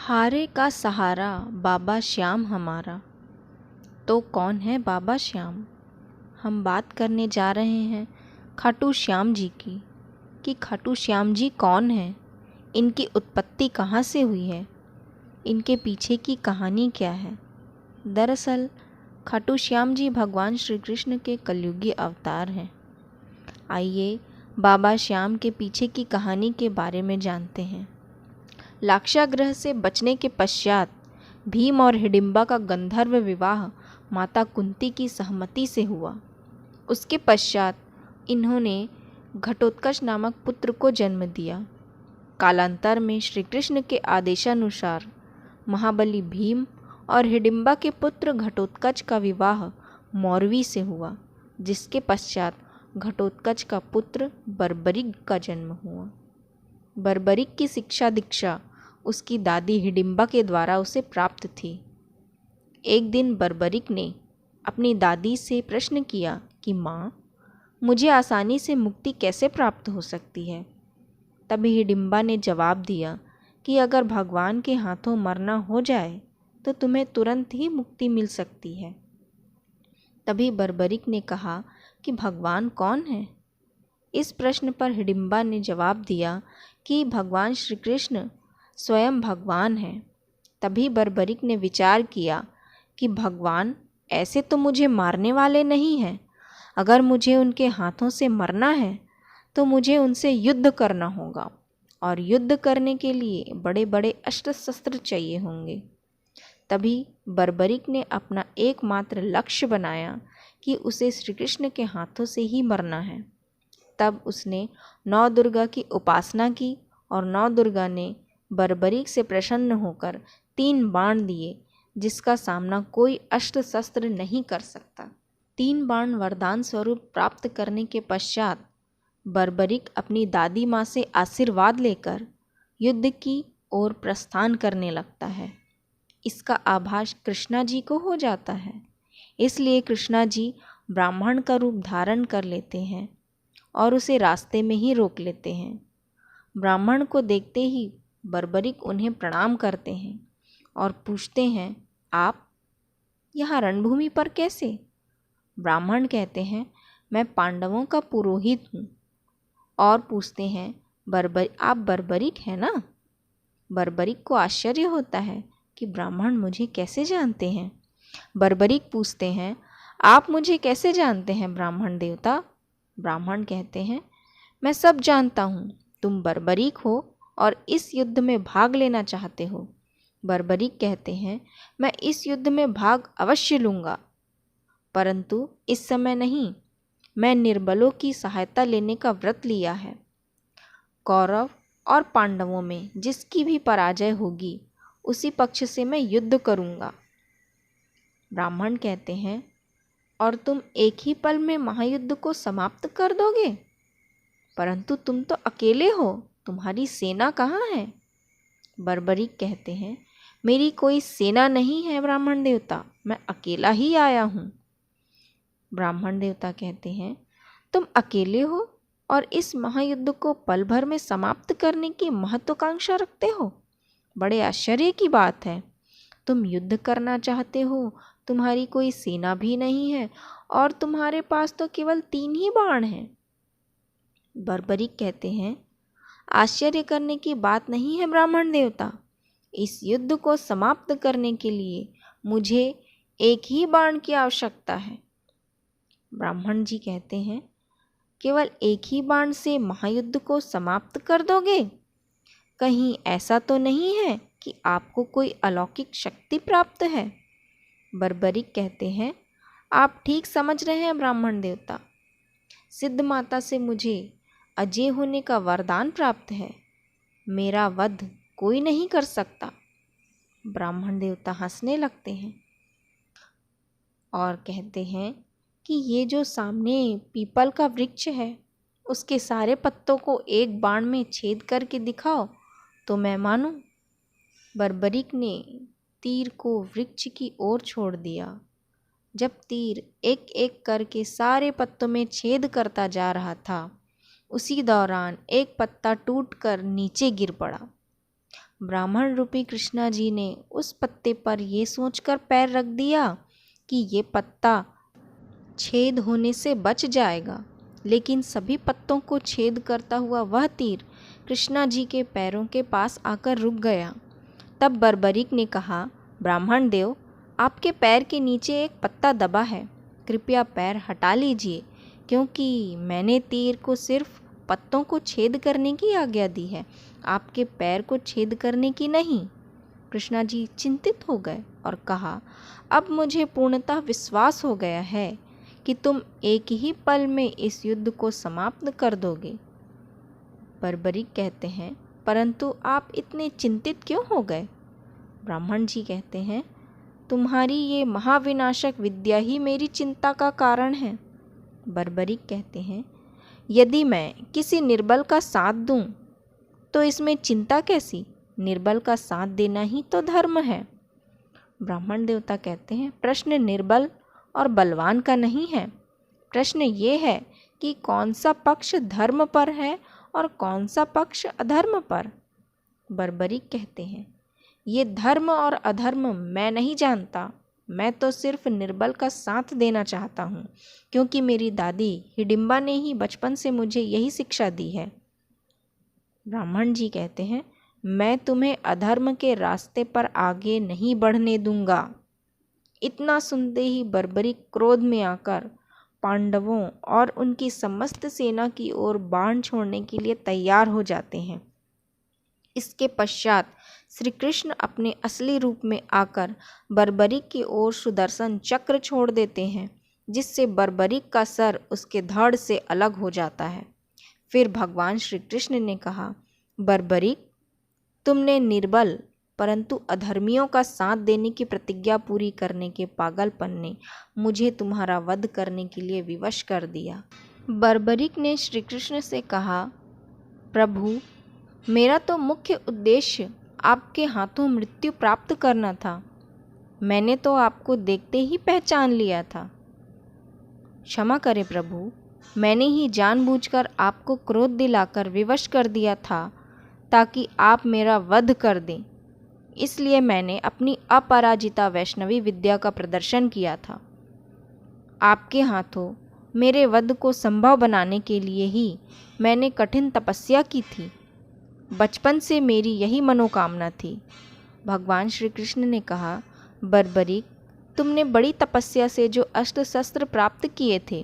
हारे का सहारा बाबा श्याम हमारा। तो कौन है बाबा श्याम? हम बात करने जा रहे हैं खाटू श्याम जी की कि खाटू श्याम जी कौन हैं, इनकी उत्पत्ति कहाँ से हुई है, इनके पीछे की कहानी क्या है। दरअसल खाटू श्याम जी भगवान श्री कृष्ण के कलयुगी अवतार हैं। आइए बाबा श्याम के पीछे की कहानी के बारे में जानते हैं। लाक्षागृह से बचने के पश्चात भीम और हिडिंबा का गंधर्व विवाह माता कुंती की सहमति से हुआ। उसके पश्चात इन्होंने घटोत्कच नामक पुत्र को जन्म दिया। कालांतर में श्री कृष्ण के आदेशानुसार महाबली भीम और हिडिंबा के पुत्र घटोत्कच का विवाह मौरवी से हुआ, जिसके पश्चात घटोत्कच का पुत्र बर्बरिक का जन्म हुआ। बर्बरिक की शिक्षा दीक्षा उसकी दादी हिडिंबा के द्वारा उसे प्राप्त थी। एक दिन बर्बरिक ने अपनी दादी से प्रश्न किया कि माँ, मुझे आसानी से मुक्ति कैसे प्राप्त हो सकती है। तभी हिडिंबा ने जवाब दिया कि अगर भगवान के हाथों मरना हो जाए तो तुम्हें तुरंत ही मुक्ति मिल सकती है। तभी बर्बरिक ने कहा कि भगवान कौन है। इस प्रश्न पर हिडिंबा ने जवाब दिया कि भगवान श्री कृष्ण स्वयं भगवान हैं। तभी बर्बरिक ने विचार किया कि भगवान ऐसे तो मुझे मारने वाले नहीं हैं। अगर मुझे उनके हाथों से मरना है तो मुझे उनसे युद्ध करना होगा, और युद्ध करने के लिए बड़े बड़े अस्त्र शस्त्र चाहिए होंगे। तभी बर्बरिक ने अपना एकमात्र लक्ष्य बनाया कि उसे श्री कृष्ण के हाथों से ही मरना है। तब उसने नौ दुर्गा की उपासना की और नौ दुर्गा ने बर्बरिक से प्रसन्न होकर 3 बाण दिए, जिसका सामना कोई अस्त्र शस्त्र नहीं कर सकता। 3 बाण वरदान स्वरूप प्राप्त करने के पश्चात बर्बरिक अपनी दादी माँ से आशीर्वाद लेकर युद्ध की ओर प्रस्थान करने लगता है। इसका आभास कृष्णा जी को हो जाता है, इसलिए कृष्णा जी ब्राह्मण का रूप धारण कर लेते हैं और उसे रास्ते में ही रोक लेते हैं। ब्राह्मण को देखते ही बर्बरिक उन्हें प्रणाम करते हैं और पूछते हैं, आप यहाँ रणभूमि पर कैसे? ब्राह्मण कहते हैं, मैं पांडवों का पुरोहित हूँ। और पूछते हैं, आप बर्बरिक हैं ना? बर्बरिक को आश्चर्य होता है कि ब्राह्मण मुझे कैसे जानते हैं। बर्बरिक पूछते हैं, आप मुझे कैसे जानते हैं ब्राह्मण देवता? ब्राह्मण कहते हैं, मैं सब जानता हूँ। तुम बर्बरिक हो और इस युद्ध में भाग लेना चाहते हो। बर्बरिक कहते हैं, मैं इस युद्ध में भाग अवश्य लूँगा, परंतु इस समय नहीं। मैं निर्बलों की सहायता लेने का व्रत लिया है। कौरव और पांडवों में जिसकी भी पराजय होगी उसी पक्ष से मैं युद्ध करूँगा। ब्राह्मण कहते हैं, और तुम एक ही पल में महायुद्ध को समाप्त कर दोगे? परंतु तुम तो अकेले हो, तुम्हारी सेना कहाँ है? बर्बरिक कहते हैं, मेरी कोई सेना नहीं है ब्राह्मण देवता, मैं अकेला ही आया हूँ। ब्राह्मण देवता कहते हैं, तुम अकेले हो और इस महायुद्ध को पल भर में समाप्त करने की महत्वाकांक्षा रखते हो? बड़े आश्चर्य की बात है। तुम युद्ध करना चाहते हो, तुम्हारी कोई सेना भी नहीं है और तुम्हारे पास तो केवल 3 ही बाण हैं। बर्बरिक कहते हैं, आश्चर्य करने की बात नहीं है ब्राह्मण देवता। इस युद्ध को समाप्त करने के लिए मुझे एक ही बाण की आवश्यकता है। ब्राह्मण जी कहते हैं, केवल एक ही बाण से महायुद्ध को समाप्त कर दोगे? कहीं ऐसा तो नहीं है कि आपको कोई अलौकिक शक्ति प्राप्त है? बर्बरिक कहते हैं, आप ठीक समझ रहे हैं ब्राह्मण देवता। सिद्ध माता से मुझे अजय होने का वरदान प्राप्त है। मेरा वध कोई नहीं कर सकता। ब्राह्मण देवता हंसने लगते हैं और कहते हैं कि ये जो सामने पीपल का वृक्ष है, उसके सारे पत्तों को एक बाण में छेद करके दिखाओ तो मैं मानूं। बर्बरिक ने तीर को वृक्ष की ओर छोड़ दिया। जब तीर एक एक करके सारे पत्तों में छेद करता जा रहा था, उसी दौरान एक पत्ता टूटकर नीचे गिर पड़ा। ब्राह्मण रूपी कृष्णा जी ने उस पत्ते पर ये सोचकर पैर रख दिया कि ये पत्ता छेद होने से बच जाएगा, लेकिन सभी पत्तों को छेद करता हुआ वह तीर कृष्णा जी के पैरों के पास आकर रुक गया। तब बर्बरीक ने कहा, ब्राह्मण देव, आपके पैर के नीचे एक पत्ता दबा है, कृपया पैर हटा लीजिए, क्योंकि मैंने तीर को सिर्फ पत्तों को छेद करने की आज्ञा दी है, आपके पैर को छेद करने की नहीं। कृष्णा जी चिंतित हो गए और कहा, अब मुझे पूर्णतः विश्वास हो गया है कि तुम एक ही पल में इस युद्ध को समाप्त कर दोगे। बर्बरीक कहते हैं, परंतु आप इतने चिंतित क्यों हो गए? ब्राह्मण जी कहते हैं, तुम्हारी ये महाविनाशक विद्या ही मेरी चिंता का कारण है। बर्बरीक कहते हैं, यदि मैं किसी निर्बल का साथ दूं, तो इसमें चिंता कैसी? निर्बल का साथ देना ही तो धर्म है। ब्राह्मण देवता कहते हैं, प्रश्न निर्बल और बलवान का नहीं है, प्रश्न ये है कि कौन सा पक्ष धर्म पर है और कौन सा पक्ष अधर्म पर। बर्बरीक कहते हैं, ये धर्म और अधर्म मैं नहीं जानता, मैं तो सिर्फ निर्बल का साथ देना चाहता हूँ, क्योंकि मेरी दादी हिडिंबा ने ही बचपन से मुझे यही शिक्षा दी है। ब्राह्मण जी कहते हैं, मैं तुम्हें अधर्म के रास्ते पर आगे नहीं बढ़ने दूंगा। इतना सुनते ही बर्बरीक क्रोध में आकर पांडवों और उनकी समस्त सेना की ओर बाण छोड़ने के लिए तैयार हो जाते हैं। इसके पश्चात श्री कृष्ण अपने असली रूप में आकर बर्बरीक की ओर सुदर्शन चक्र छोड़ देते हैं, जिससे बर्बरीक का सर उसके धड़ से अलग हो जाता है। फिर भगवान श्री कृष्ण ने कहा, बर्बरीक, तुमने निर्बल परंतु अधर्मियों का साथ देने की प्रतिज्ञा पूरी करने के पागलपन ने मुझे तुम्हारा वध करने के लिए विवश कर दिया। बर्बरीक ने श्री कृष्ण से कहा, प्रभु, मेरा तो मुख्य उद्देश्य आपके हाथों मृत्यु प्राप्त करना था। मैंने तो आपको देखते ही पहचान लिया था। क्षमा करें प्रभु, मैंने ही जानबूझकर आपको क्रोध दिलाकर विवश कर दिया था ताकि आप मेरा वध कर दें। इसलिए मैंने अपनी अपराजिता वैष्णवी विद्या का प्रदर्शन किया था। आपके हाथों मेरे वध को संभव बनाने के लिए ही मैंने कठिन तपस्या की थी। बचपन से मेरी यही मनोकामना थी। भगवान श्री कृष्ण ने कहा, बर्बरीक, तुमने बड़ी तपस्या से जो अस्त्र शस्त्र प्राप्त किए थे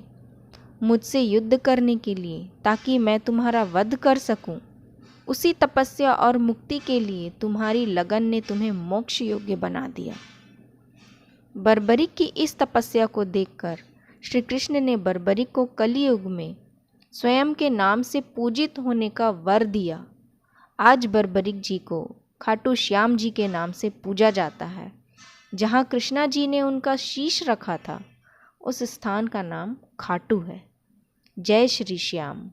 मुझसे युद्ध करने के लिए, ताकि मैं तुम्हारा वध कर सकूं, उसी तपस्या और मुक्ति के लिए तुम्हारी लगन ने तुम्हें मोक्ष योग्य बना दिया। बर्बरीक की इस तपस्या को देखकर श्री कृष्ण ने बर्बरीक को कलियुग में स्वयं के नाम से पूजित होने का वर दिया। आज बर्बरीक जी को खाटू श्याम जी के नाम से पूजा जाता है। जहाँ कृष्णा जी ने उनका शीश रखा था, उस स्थान का नाम खाटू है। जय श्री श्याम।